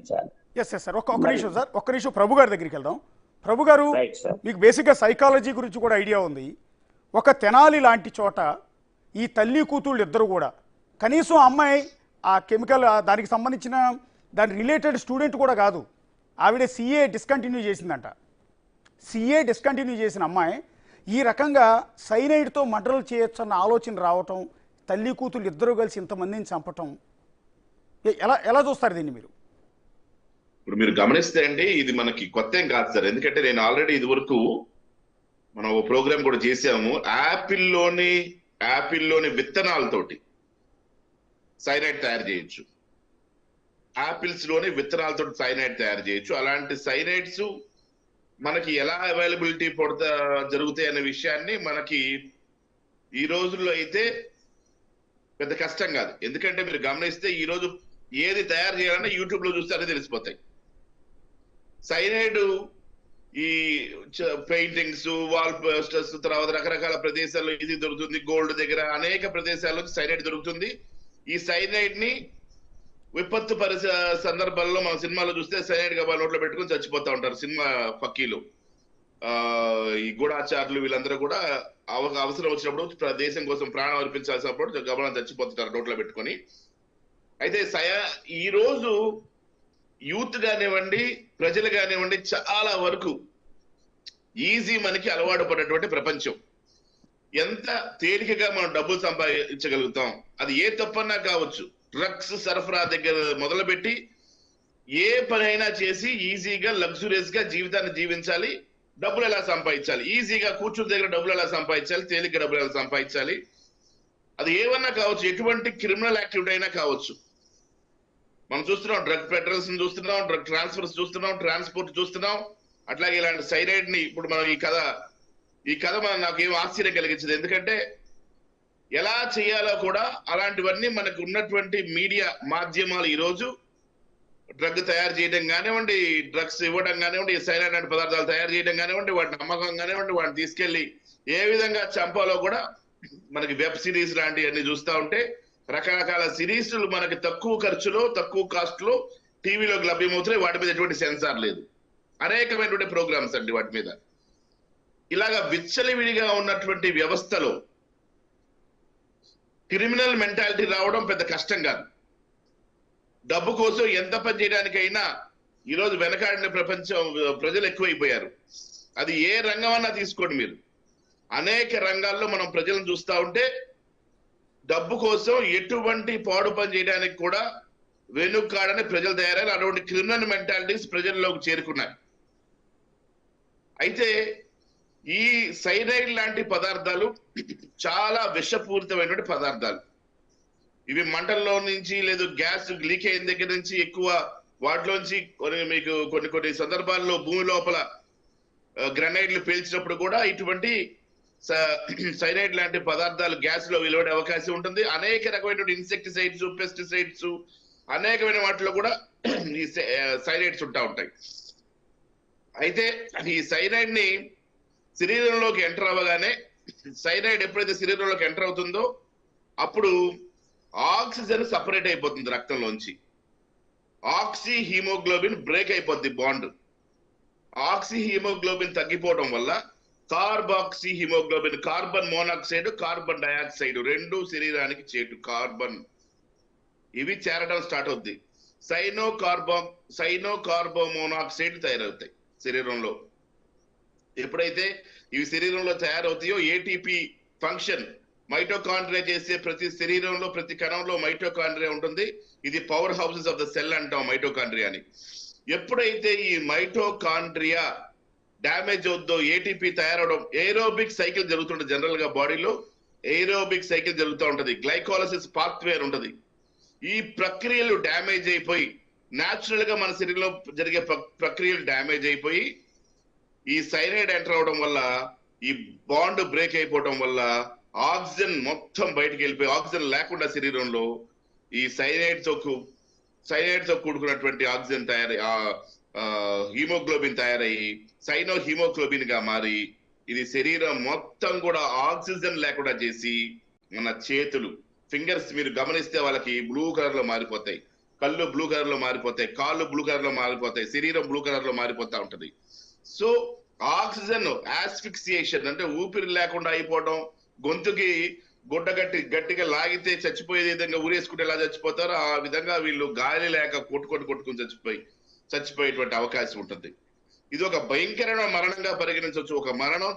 ఆలోచించాలి. Yes yes sir, ఒక్క నిమిషం సార్, ఒక్క నిమిషం ప్రభు గారి దగ్గరికి వెళ్దాం. ప్రభు గారు, రైట్ సార్. మీకు బేసిక్గా సైకాలజీ గురించి కూడా ఐడియా ఉంది. ఒక తెనాలి లాంటి చోట ఈ తల్లి కూతుళ్ళు ఇద్దరు కూడా కనీసం అమ్మాయి ఆ కెమికల్ దానికి సంబంధించిన దాని రిలేటెడ్ స్టూడెంట్ కూడా కాదు, ఆవిడ సిఏ డిస్కంటిన్యూ చేసిందంట. సిఏ డిస్కంటిన్యూ చేసిన అమ్మాయి ఈ రకంగా సైనైడ్తో మర్డర్లు చేయొచ్చు అన్న ఆలోచన రావటం, తల్లి కూతుళ్ళు ఇద్దరు కలిసి ఇంతమందిని చంపటం, ఎలా ఎలా చూస్తారు దీన్ని మీరు? ఇప్పుడు మీరు గమనిస్తే అండి, ఇది మనకి కొత్త ఏం కాదు సార్. ఎందుకంటే నేను ఆల్రెడీ ఇది వరకు మనం ఓ ప్రోగ్రామ్ కూడా చేసాము. యాపిల్లోని విత్తనాలతోటి సైనైడ్ తయారు చేయొచ్చు. యాపిల్స్ లోని విత్తనాలతో సైనైడ్ తయారు చేయొచ్చు. అలాంటి సైనైడ్స్ మనకి ఎలా అవైలబిలిటీ జరుగుతాయి అనే విషయాన్ని మనకి ఈ రోజుల్లో అయితే పెద్ద కష్టం కాదు. ఎందుకంటే మీరు గమనిస్తే ఈ రోజు ఏది తయారు చేయాలన్నా యూట్యూబ్ లో చూస్తే అదే తెలిసిపోతాయి. సైనైడ్ ఈ పెయింటింగ్స్, వాల్ పోస్టర్స్, తర్వాత రకరకాల ప్రదేశాల్లో ఇది దొరుకుతుంది. గోల్డ్ దగ్గర అనేక ప్రదేశాల్లో సైనైడ్ దొరుకుతుంది. ఈ సైనైడ్ ని విపత్తు సందర్భాల్లో మన సినిమాలో చూస్తే సైనైడ్ గా నోట్లో పెట్టుకుని చచ్చిపోతా ఉంటారు సినిమా ఫక్కీలు. ఈ గూఢాచారులు వీళ్ళందరూ కూడా అవసరం వచ్చినప్పుడు దేశం కోసం ప్రాణం అర్పించాల్సినప్పుడు గమనం చచ్చిపోతుంటారు నోట్లో పెట్టుకొని. అయితే ఈ రోజు యూత్ కానివ్వండి, ప్రజలు కానివ్వండి, చాలా వరకు ఈజీ మనకి అలవాటు పడినటువంటి ప్రపంచం. ఎంత తేలికగా మనం డబ్బులు సంపాదించగలుగుతాం, అది ఏ తప్పన్నా కావచ్చు. డ్రగ్స్ సరఫరా దగ్గర మొదలుపెట్టి ఏ పనైనా చేసి ఈజీగా లగ్జూరియస్ గా జీవితాన్ని జీవించాలి. డబ్బులు ఎలా సంపాదించాలి, ఈజీగా కూర్చుని దగ్గర డబ్బులు ఎలా సంపాదించాలి, తేలిక డబ్బులు ఎలా సంపాదించాలి. అది ఏమన్నా కావచ్చు, ఎటువంటి క్రిమినల్ యాక్టివిటీ అయినా కావచ్చు. మనం చూస్తున్నాం డ్రగ్ పెట్రోల్స్ చూస్తున్నాం, డ్రగ్ ట్రాన్స్ఫర్స్ చూస్తున్నాం, ట్రాన్స్పోర్ట్ చూస్తున్నాం. అట్లాగే ఇలాంటి సైనైడ్ ని ఇప్పుడు మనం ఈ కథ నాకు ఏం ఆశ్చర్యం కలిగించదు. ఎందుకంటే ఎలా చేయాలో కూడా అలాంటివన్నీ మనకు ఉన్నటువంటి మీడియా మాధ్యమాలు ఈ రోజు డ్రగ్ తయారు చేయడం కానివ్వండి, డ్రగ్స్ ఇవ్వడం కానివ్వండి, సైనైడ్ లాంటి పదార్థాలు తయారు చేయడం కానివ్వండి, వాటిని అమ్మకం కానివ్వండి, వాటిని తీసుకెళ్లి ఏ విధంగా చంపాలో కూడా మనకి వెబ్ సిరీస్ లాంటివన్నీ చూస్తూ ఉంటే రకరకాల సిరీస్లు మనకి తక్కువ ఖర్చులో, తక్కువ కాస్ట్ లో టీవీలోకి లభ్యమవుతున్నాయి. వాటి మీద ఎటువంటి సెన్సార్ లేదు. అనేకమైనటువంటి ప్రోగ్రామ్స్ అండి వాటి మీద. ఇలాగా విచ్చలవిడిగా ఉన్నటువంటి వ్యవస్థలో క్రిమినల్ మెంటాలిటీ రావడం పెద్ద కష్టం కాదు. డబ్బు కోసం ఎంత పని చేయడానికైనా ఈరోజు వెనకాడిన ప్రజలు ఎక్కువైపోయారు. అది ఏ రంగం అన్నా తీసుకోండి మీరు. అనేక రంగాల్లో మనం ప్రజలను చూస్తూ ఉంటే డబ్బు కోసం ఎటువంటి పాడు పని చేయడానికి కూడా వెనుకాడని ప్రజలు తయారయ్యారు. అటువంటి క్రిమినల్ మెంటాలిటీస్ ప్రజల్లోకి చేరుకున్నాయి. అయితే ఈ సైనైడ్ లాంటి పదార్థాలు చాలా విషపూరితమైనటువంటి పదార్థాలు. ఇవి మంటల్లో నుంచి లేదు గ్యాస్ లీక్ అయిన దగ్గర నుంచి ఎక్కువ వాటిలోంచి మీకు కొన్ని సందర్భాల్లో భూమి లోపల గ్రెనైడ్లు పేల్చినప్పుడు కూడా ఇటువంటి సైనైడ్ లాంటి పదార్థాలు గ్యాస్ లో వెలువడే అవకాశం ఉంటుంది. అనేక రకమైనటువంటి ఇన్సెక్టిసైడ్స్, పెస్టిసైడ్స్, అనేకమైన వాటిలో కూడా ఈ సైనైడ్స్ ఉంటాయి. అయితే ఈ సైనైడ్ ని శరీరంలోకి ఎంటర్ అవ్వగానే, సైనైడ్ ఎప్పుడైతే శరీరంలోకి ఎంటర్ అవుతుందో అప్పుడు ఆక్సిజన్ సపరేట్ అయిపోతుంది రక్తంలోంచి. ఆక్సీ హీమోగ్లోబిన్ బ్రేక్ అయిపోద్ది బాండ్. ఆక్సీ హీమోగ్లోబిన్ తగ్గిపోవడం వల్ల carboxy haemoglobin, carbon monoxide, carbon dioxide రెండు శరీరానికి చేటు కార్బన్, ఇవి చేరడం స్టార్ట్ అవుద్ది. సైనోకార్బోమోనాక్సైడ్ తయారవుతాయి శరీరంలో. ఎప్పుడైతే ఇవి శరీరంలో తయారవుతాయో ఏటీపీ ఫంక్షన్, మైటోకాండ్రియా చేసే ప్రతి శరీరంలో ప్రతి కణంలో మైటోకాండ్రియా ఉంటుంది. ఇది power houses of the cell అంటాం మైటోకాండ్రియాని. ఎప్పుడైతే ఈ మైటోకాండ్రియా డ్యామేజ్ అవుద్దో, ఏటీపీ తయారవడం, ఏరోబిక్ సైకిల్ జరుగుతుంటుంది. జనరల్ గా బాడీలో ఏరోబిక్ సైకిల్ జరుగుతూ ఉంటది. గ్లైకోలసిస్ పాత్వే అని ఉంటది. ఈ ప్రక్రియలు డ్యామేజ్ అయిపోయి, న్యాచురల్ గా మన శరీరంలో జరిగే ప్రక్రియలు డ్యామేజ్ అయిపోయి ఈ సైనైడ్ ఎంటర్ అవడం వల్ల, ఈ బాండ్ బ్రేక్ అయిపోవడం వల్ల ఆక్సిజన్ మొత్తం బయటకు వెళ్ళిపోయి ఆక్సిజన్ లేకుండా శరీరంలో ఈ సైనైడ్ తో కూడుకున్నటువంటి ఆక్సిజన్ హీమోగ్లోబిన్ తయారయ్యి సైనో హీమోగ్లోబిన్ గా మారి ఇది శరీరం మొత్తం కూడా ఆక్సిజన్ లేకుండా చేసి మన చేతులు, ఫింగర్స్ మీరు గమనిస్తే వాళ్ళకి బ్లూ కలర్ లో మారిపోతాయి. కళ్ళు బ్లూ కలర్ లో మారిపోతాయి, కాళ్ళు బ్లూ కలర్ లో మారిపోతాయి, శరీరం బ్లూ కలర్ లో మారిపోతా ఉంటది. సో ఆక్సిజన్ ఆస్ఫిక్సియేషన్ అంటే ఊపిరి లేకుండా అయిపోవడం, గొంతుకి గుడ్డ గట్టిగా లాగితే చచ్చిపోయే విధంగా ఊరేసుకుంటే ఎలా చచ్చిపోతారో ఆ విధంగా వీళ్ళు గాలి లేక కొట్టుకొని చచ్చిపోయేటువంటి అవకాశం ఉంటుంది. ఇది ఒక భయంకరమైన మరణంగా పరిగణించవచ్చు. ఒక మరణం